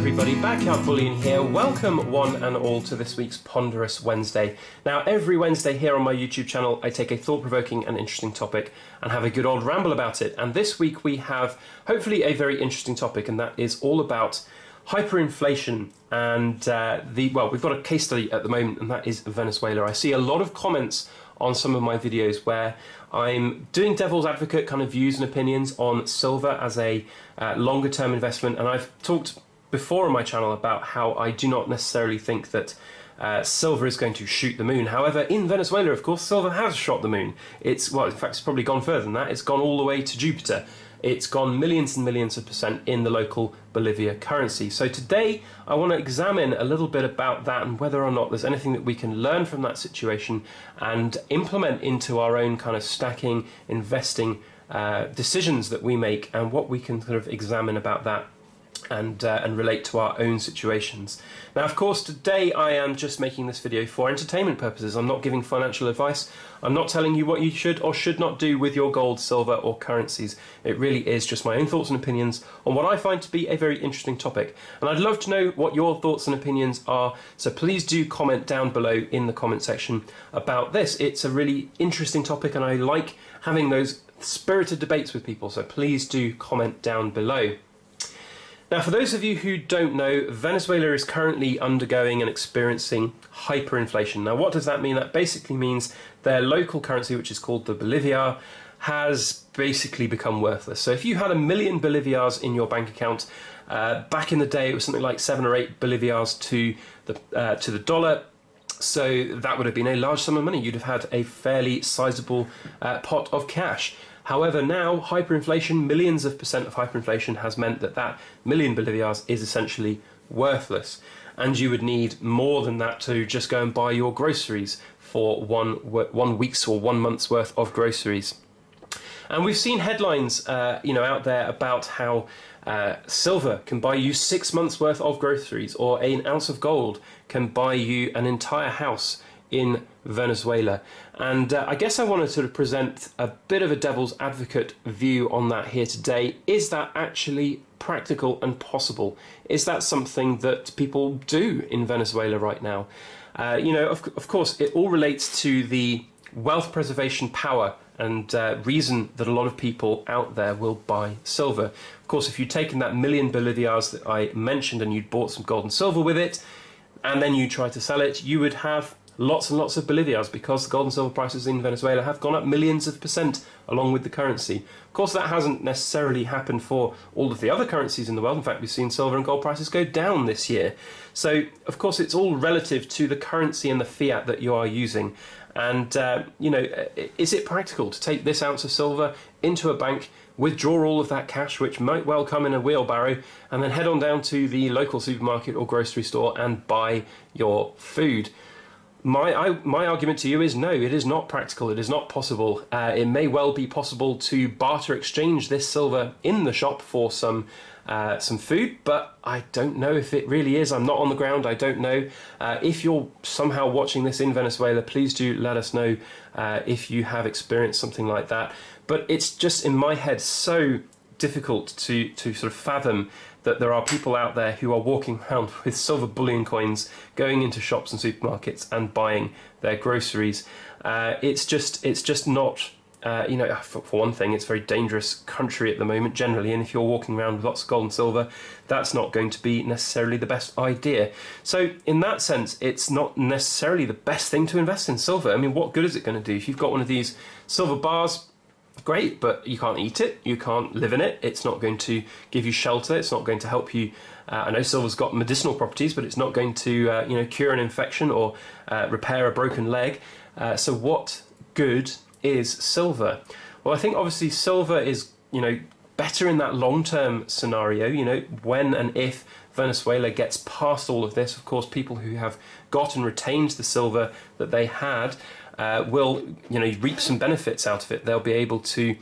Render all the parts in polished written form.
everybody, Backyard Bullion here. Welcome one and all to this week's Ponderous Wednesday. Now, every Wednesday here on my YouTube channel, I take a thought-provoking and interesting topic and have a good old ramble about it. And this week we have hopefully a very interesting topic, and that is all about hyperinflation. And we've got a case study at the moment, and that is Venezuela. I see a lot of comments on some of my videos where I'm doing devil's advocate kind of views and opinions on silver as a longer term investment, and I've talked before on my channel about how I do not necessarily think that silver is going to shoot the moon. However, in Venezuela, of course, silver has shot the moon. In fact, it's probably gone further than that. It's gone all the way to Jupiter. It's gone millions and millions of percent in the local Bolivia currency. So today I want to examine a little bit about that and whether or not there's anything that we can learn from that situation and implement into our own kind of stacking, investing decisions that we make, and what we can sort of examine about that and relate to our own situations. Now, of course, today I am just making this video for entertainment purposes. I'm not giving financial advice. I'm not telling you what you should or should not do with your gold, silver or currencies. It really is just my own thoughts and opinions on what I find to be a very interesting topic. And I'd love to know what your thoughts and opinions are, so please do comment down below in the comment section about this. It's a really interesting topic and I like having those spirited debates with people, so please do comment down below. Now, for those of you who don't know, Venezuela is currently undergoing and experiencing hyperinflation. Now, what does that mean? That basically means their local currency, which is called the Bolivia, has basically become worthless. So if you had 1 million Bolivias in your bank account, back in the day it was something like 7 or 8 Bolivias to the dollar. So that would have been a large sum of money. You'd have had a fairly sizable pot of cash. However, now hyperinflation, millions of percent of hyperinflation, has meant that 1 million Bolivias is essentially worthless. And you would need more than that to just go and buy your groceries for one week's or 1 month's worth of groceries. And we've seen headlines out there about how silver can buy you 6 months worth of groceries, or an ounce of gold can buy you an entire house in Venezuela. And I guess I want to sort of present a bit of a devil's advocate view on that here today. Is that actually practical and possible? Is that something that people do in Venezuela right now? Of course, it all relates to the wealth preservation power and reason that a lot of people out there will buy silver. Of course, if you'd taken that 1 million Bolivias that I mentioned and you'd bought some gold and silver with it, and then you tried to sell it, you would have lots and lots of Bolivias, because the gold and silver prices in Venezuela have gone up millions of percent along with the currency. Of course, that hasn't necessarily happened for all of the other currencies in the world. In fact, we've seen silver and gold prices go down this year. So, of course, it's all relative to the currency and the fiat that you are using. And, is it practical to take this ounce of silver into a bank, withdraw all of that cash, which might well come in a wheelbarrow, and then head on down to the local supermarket or grocery store and buy your food? My argument to you is no, it is not practical, it is not possible. It may well be possible to barter exchange this silver in the shop for some food, but I don't know if it really is. I'm not on the ground, I don't know. If you're somehow watching this in Venezuela, please do let us know if you have experienced something like that. But it's just, in my head, so difficult to sort of fathom that there are people out there who are walking around with silver bullion coins, going into shops and supermarkets and buying their groceries. It's just not, for one thing, it's a very dangerous country at the moment generally, and if you're walking around with lots of gold and silver, that's not going to be necessarily the best idea. So in that sense, it's not necessarily the best thing to invest in silver. I mean, what good is it going to do? If you've got one of these silver bars, great, but you can't eat it, you can't live in it, it's not going to give you shelter, it's not going to help you. I know silver's got medicinal properties, but it's not going to cure an infection or repair a broken leg. So what good is silver? Well, I think obviously silver is better in that long-term scenario, when and if Venezuela gets past all of this. Of course, people who have got and retained the silver that they had will reap some benefits out of it. They'll be able to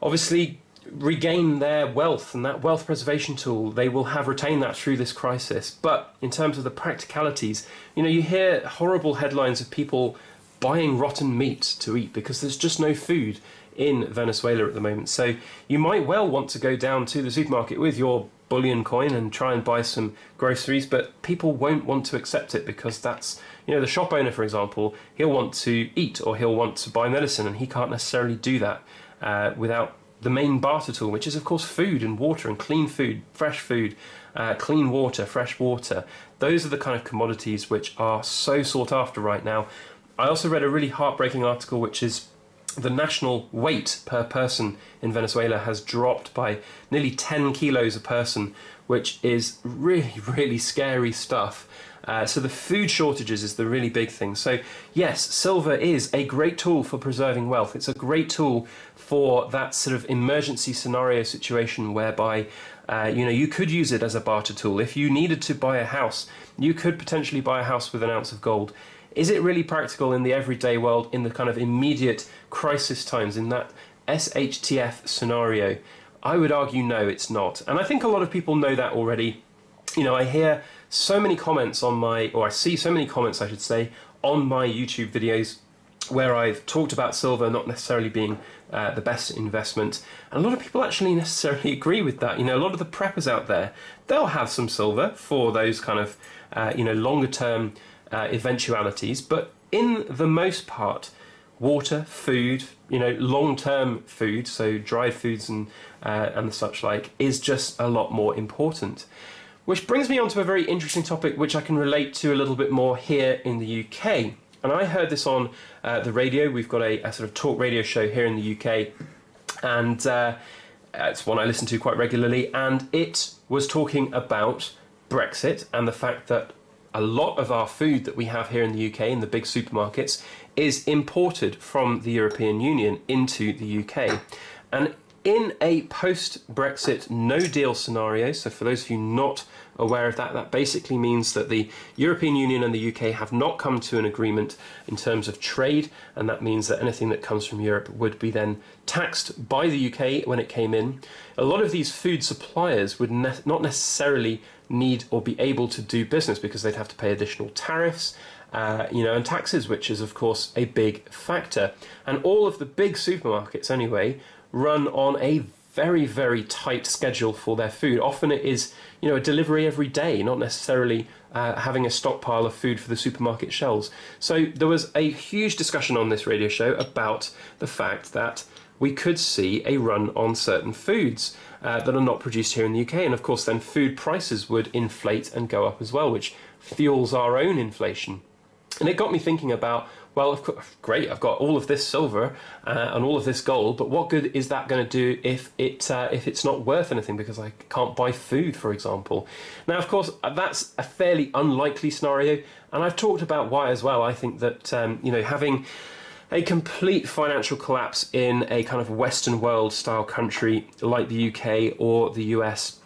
obviously regain their wealth, and that wealth preservation tool, they will have retained that through this crisis. But in terms of the practicalities, you hear horrible headlines of people buying rotten meat to eat because there's just no food in Venezuela at the moment. So you might well want to go down to the supermarket with your bullion coin and try and buy some groceries, but people won't want to accept it because that's, the shop owner, for example, he'll want to eat or he'll want to buy medicine, and he can't necessarily do that without the main barter tool, which is, of course, food and water and clean food, fresh food, clean water, fresh water. Those are the kind of commodities which are so sought after right now. I also read a really heartbreaking article, which is the national weight per person in Venezuela has dropped by nearly 10 kilos a person, which is really, really scary stuff. So the food shortages is the really big thing. So yes, silver is a great tool for preserving wealth. It's a great tool for that sort of emergency scenario situation whereby you could use it as a barter tool. If you needed to buy a house, you could potentially buy a house with an ounce of gold. Is it really practical in the everyday world, in the kind of immediate crisis times, in that SHTF scenario? I would argue no, it's not. And I think a lot of people know that already. I hear so many comments I see so many comments, I should say, on my YouTube videos where I've talked about silver not necessarily being the best investment. And a lot of people actually necessarily agree with that. A lot of the preppers out there, they'll have some silver for those kind of, longer term eventualities, but in the most part, water, food, long-term food, so dried foods and the such like, is just a lot more important. Which brings me on to a very interesting topic which I can relate to a little bit more here in the UK. And I heard this on the radio. We've got a sort of talk radio show here in the UK, and it's one I listen to quite regularly, and it was talking about Brexit and the fact that a lot of our food that we have here in the UK in the big supermarkets is imported from the European Union into the UK. And in a post-Brexit no-deal scenario, so for those of you not aware of that, that basically means that the European Union and the UK have not come to an agreement in terms of trade, and that means that anything that comes from Europe would be then taxed by the UK when it came in. A lot of these food suppliers would not necessarily need or be able to do business because they'd have to pay additional tariffs, and taxes, which is of course a big factor. And all of the big supermarkets anyway run on a very, very tight schedule for their food. Often it is, a delivery every day, not necessarily having a stockpile of food for the supermarket shelves. So there was a huge discussion on this radio show about the fact that we could see a run on certain foods that are not produced here in the UK. And of course, then food prices would inflate and go up as well, which fuels our own inflation. And it got me thinking about, well, of course, great, I've got all of this silver and all of this gold, but what good is that going to do if it's not worth anything because I can't buy food, for example? Now, of course, that's a fairly unlikely scenario, and I've talked about why as well. I think that, having a complete financial collapse in a kind of Western world style country like the UK or the US,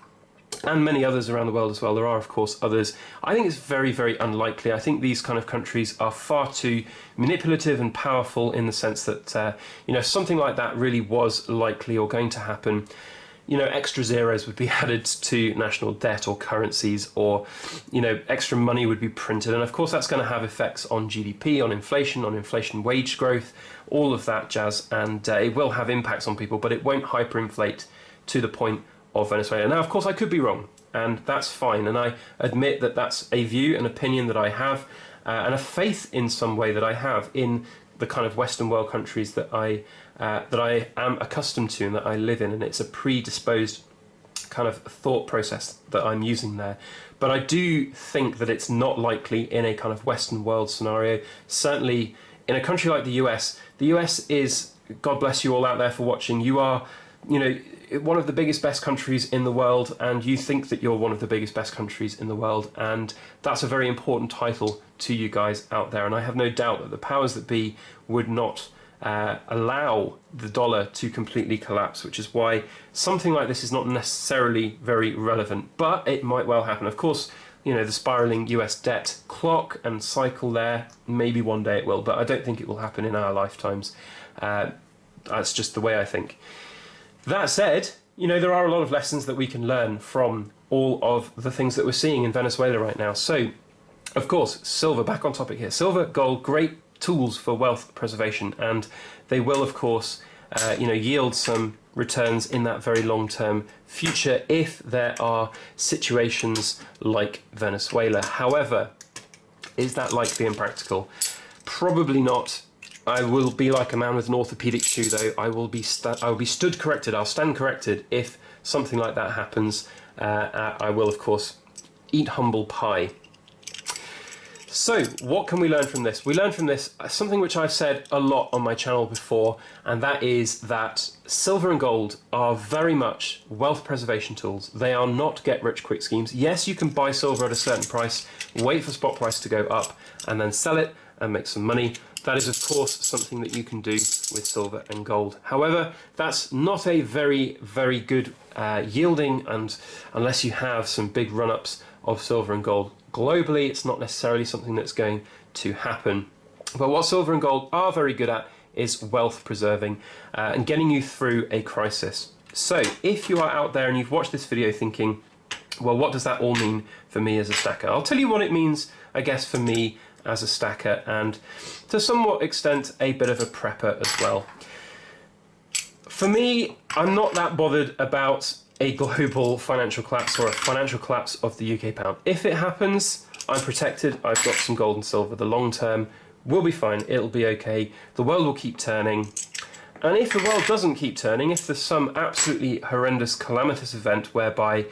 and many others around the world as well. There are, of course, others. I think it's very, very unlikely. I think these kind of countries are far too manipulative and powerful in the sense that, if something like that really was likely or going to happen, extra zeros would be added to national debt or currencies, or, extra money would be printed. And of course, that's going to have effects on GDP, on inflation wage growth, all of that jazz. And it will have impacts on people, but it won't hyperinflate to the point of Venezuela. Now, of course, I could be wrong, and that's fine. And I admit that that's a view, an opinion that I have, and a faith in some way that I have in the kind of Western world countries that I am accustomed to and that I live in. And it's a predisposed kind of thought process that I'm using there. But I do think that it's not likely in a kind of Western world scenario. Certainly in a country like the US is, God bless you all out there for watching. You are, one of the biggest, best countries in the world, and you think that you're one of the biggest, best countries in the world, and that's a very important title to you guys out there. And I have no doubt that the powers that be would not allow the dollar to completely collapse, which is why something like this is not necessarily very relevant, but it might well happen. Of course, the spiraling US debt clock and cycle there, maybe one day it will, but I don't think it will happen in our lifetimes. That's just the way I think. That said, there are a lot of lessons that we can learn from all of the things that we're seeing in Venezuela right now. So, of course, silver, back on topic here. Silver, gold, great tools for wealth preservation, and they will, of course, yield some returns in that very long-term future if there are situations like Venezuela. However, is that likely and practical? Probably not. I will be like a man with an orthopedic shoe, though. I will be stood corrected. I'll stand corrected if something like that happens. I will, of course, eat humble pie. So, what can we learn from this? We learn from this something which I've said a lot on my channel before, and that is that silver and gold are very much wealth preservation tools. They are not get-rich-quick schemes. Yes, you can buy silver at a certain price, wait for spot price to go up, and then sell it and make some money. That is, of course, something that you can do with silver and gold. However, that's not a very, very good yielding, and unless you have some big run-ups of silver and gold globally, it's not necessarily something that's going to happen. But what silver and gold are very good at is wealth preserving and getting you through a crisis. So if you are out there and you've watched this video thinking, well, what does that all mean for me as a stacker? I'll tell you what it means, I guess, for me as a stacker, and to somewhat extent a bit of a prepper as well. For me, I'm not that bothered about a global financial collapse or a financial collapse of the UK pound. If it happens, I'm protected. I've got some gold and silver. The long term will be fine. It'll be okay. The world will keep turning. And if the world doesn't keep turning, if there's some absolutely horrendous calamitous event whereby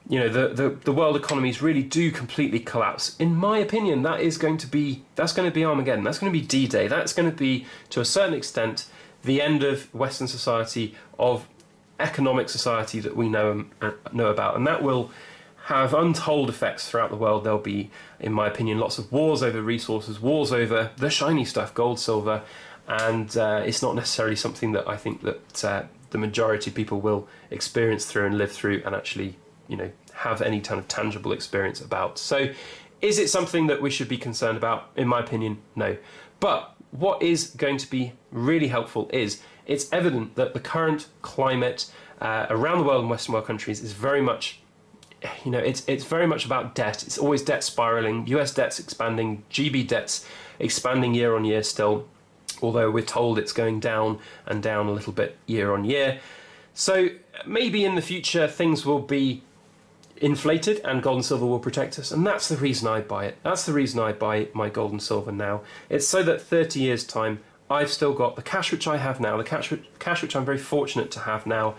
the world economies really do completely collapse, in my opinion, that's going to be Armageddon. That's going to be D-Day. That's going to be, to a certain extent, the end of Western society, of economic society that we know about, and that will have untold effects throughout the world. There'll be, in my opinion, lots of wars over resources, wars over the shiny stuff, gold, silver, and it's not necessarily something that I think that the majority of people will experience through and live through and actually, have any kind of tangible experience about. So, is it something that we should be concerned about? In my opinion, no. But what is going to be really helpful is it's evident that the current climate around the world in Western world countries is very much, it's very much about debt. It's always debt spiraling. US debt's expanding, GB debt's expanding year on year still, although we're told it's going down and down a little bit year on year. So maybe in the future things will be inflated and gold and silver will protect us, and that's the reason I buy it. That's the reason I buy my gold and silver now. It's so that 30 years time I've still got the cash which I have now, the cash which I'm very fortunate to have now,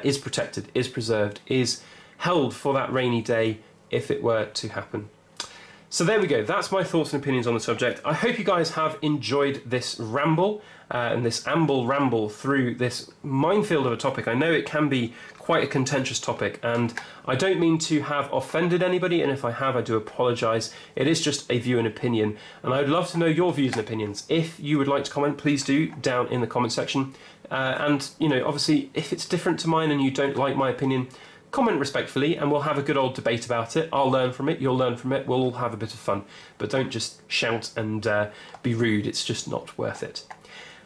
is protected, is preserved, is held for that rainy day if it were to happen. So there we go, that's my thoughts and opinions on the subject. I hope you guys have enjoyed this ramble and this ramble through this minefield of a topic. I know it can be quite a contentious topic, and I don't mean to have offended anybody, and if I have, I do apologise. It is just a view and opinion, and I'd love to know your views and opinions. If you would like to comment, please do down in the comment section. And obviously, if it's different to mine and you don't like my opinion, comment respectfully and we'll have a good old debate about it. I'll learn from it, you'll learn from it, we'll all have a bit of fun. But don't just shout and be rude, it's just not worth it.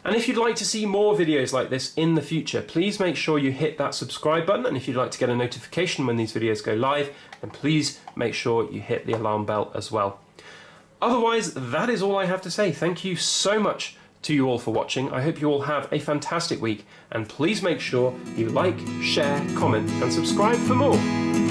And if you'd like to see more videos like this in the future, please make sure you hit that subscribe button, and if you'd like to get a notification when these videos go live, then please make sure you hit the alarm bell as well. Otherwise, that is all I have to say. Thank you so much to you all for watching. I hope you all have a fantastic week, and please make sure you like, share, comment and subscribe for more.